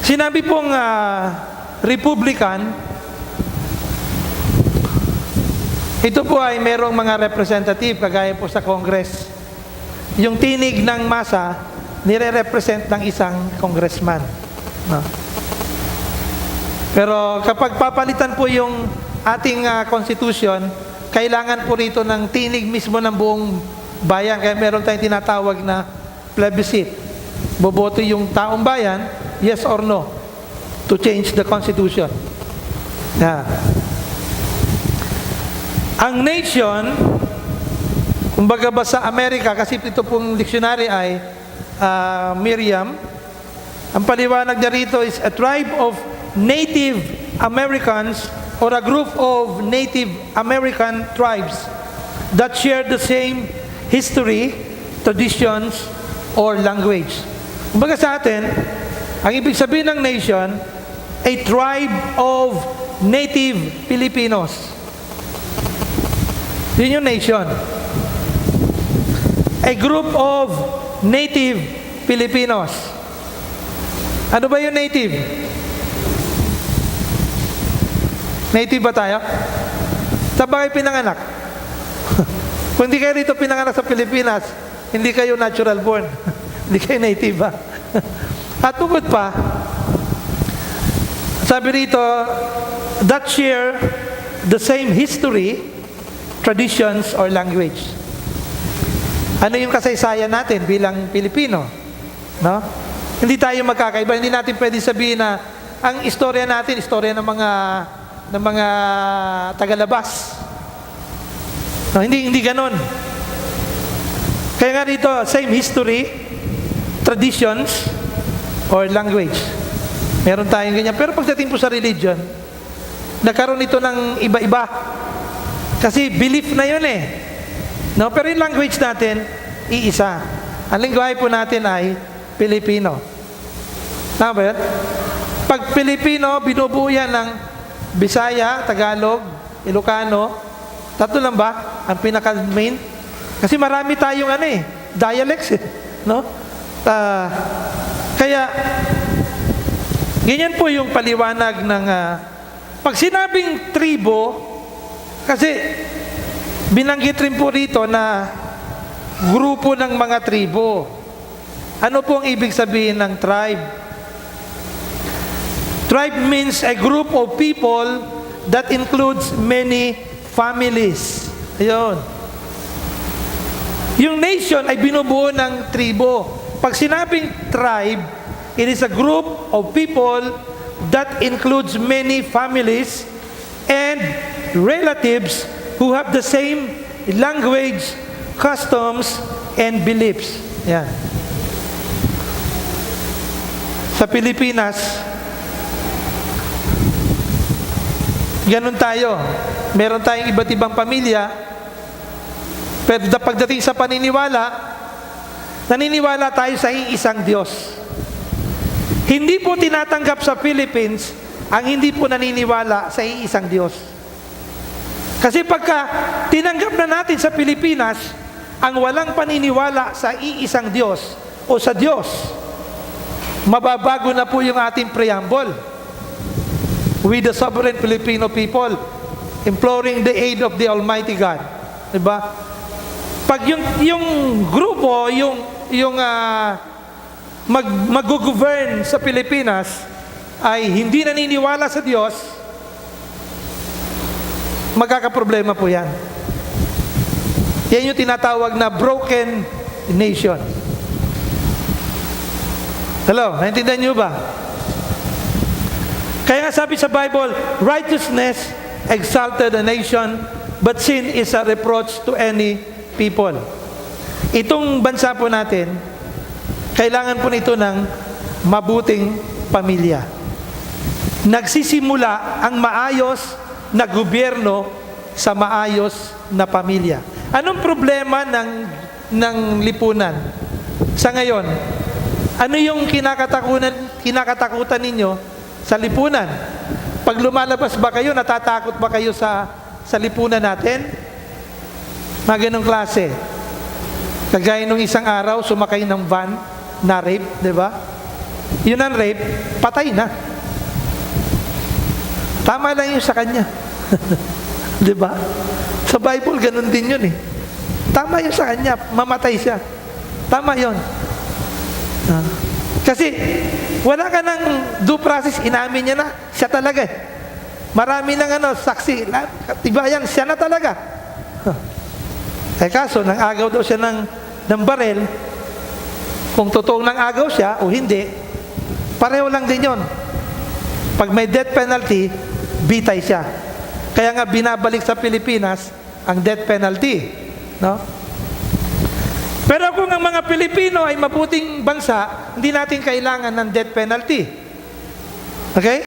Sinabi pong Republican, ito po ay merong mga representative, kagaya po sa Congress. Yung tinig ng masa, nire-represent ng isang congressman. No? Pero kapag papalitan po yung ating constitution, kailangan po rito ng tinig mismo ng buong bayan. Kaya meron tayong tinatawag na plebiscite. Boboto yung taong bayan, yes or no, to change the constitution. Yeah. Ang nation, kumbaga ba sa Amerika, kasi ito pong dictionary ay Merriam, ang paliwanag niya rito is a tribe of Native Americans or a group of Native American tribes that share the same history, traditions, or language. Kumbaga sa atin, ang ibig sabihin ng nation, a tribe of Native Filipinos. Yun yung nation. A group of Native Filipinos. Ano ba yung native? Native ba tayo? Saan ba kayo pinanganak? Kung hindi kayo rito pinanganak sa Pilipinas, hindi kayo natural born. Hindi kayo native ba? At bukod pa, sabi rito, that share the same history, traditions, or language. Ano yung kasaysayan natin bilang Pilipino? No? Hindi tayo magkakaiba. Hindi natin pwede sabihin na ang istorya natin, istorya ng mga tagalabas. No, hindi ganon. Kaya nga dito, same history, traditions, or language. Meron tayong ganyan. Pero pagdating po sa religion, nagkaroon ito ng iba-iba. Kasi belief na yun eh. No? Pero yung language natin, iisa. Ang lingwahe po natin ay Pilipino. Tama ba yun? Pag Pilipino, binubuo yan ng Bisaya, Tagalog, Ilocano. Tatlo lang ba? Ang pinaka-main. Kasi marami tayong dialects eh. No? Kaya, ganyan po yung paliwanag ng pag sinabing tribo, kasi binanggit rin po rito na grupo ng mga tribo. Ano po ang ibig sabihin ng tribe? Tribe means a group of people that includes many families. Ayun. Yung nation ay binubuo ng tribo. Pag sinabing tribe, it is a group of people that includes many families and relatives who have the same language, customs, and beliefs. Yan. Sa Pilipinas, ganun tayo. Meron tayong iba't ibang pamilya, pero pagdating sa paniniwala, naniniwala tayo sa iisang Diyos. Hindi po tinatanggap sa Philippines ang hindi po naniniwala sa iisang Diyos. Kasi pagka tinanggap na natin sa Pilipinas ang walang paniniwala sa iisang Diyos o sa Diyos, mababago na po yung ating preamble. We the sovereign Filipino people, imploring the aid of the Almighty God. Diba? Pag yung grupo, mag-govern sa Pilipinas ay hindi naniniwala sa Diyos, magkakaproblema po yan. Yan yung tinatawag na broken nation. Hello, naintindihan nyo ba? Kaya nga sabi sa Bible, righteousness exalted a nation, but sin is a reproach to any people. Itong bansa po natin, kailangan po nito ng mabuting pamilya. Nagsisimula ang maayos na gobyerno sa maayos na pamilya. Anong problema ng lipunan sa ngayon? Ano yung kinakatakutan ninyo sa lipunan? Pag lumalabas ba kayo, natatakot ba kayo sa lipunan natin? Mga ganong klase. Kagaya nung isang araw, sumakay ng van, na-rape, di ba? yun ang rape, patay na. Tama lang yun sa kanya. Di ba? Sa Bible, ganun din yun eh. Tama yun sa kanya, mamatay siya. Tama yun. Kasi, wala ka ng due process, inamin niya na, siya talaga eh. Marami ng saksi, tibayan, siya na talaga. Kaso, nang-agaw daw siya ng barel, kung totoong nang-agaw siya o hindi, pareho lang din yun. Pag may death penalty, bitay siya. Kaya nga binabalik sa Pilipinas ang death penalty. No? Pero kung ang mga Pilipino ay mabuting bansa, hindi natin kailangan ng death penalty. Okay?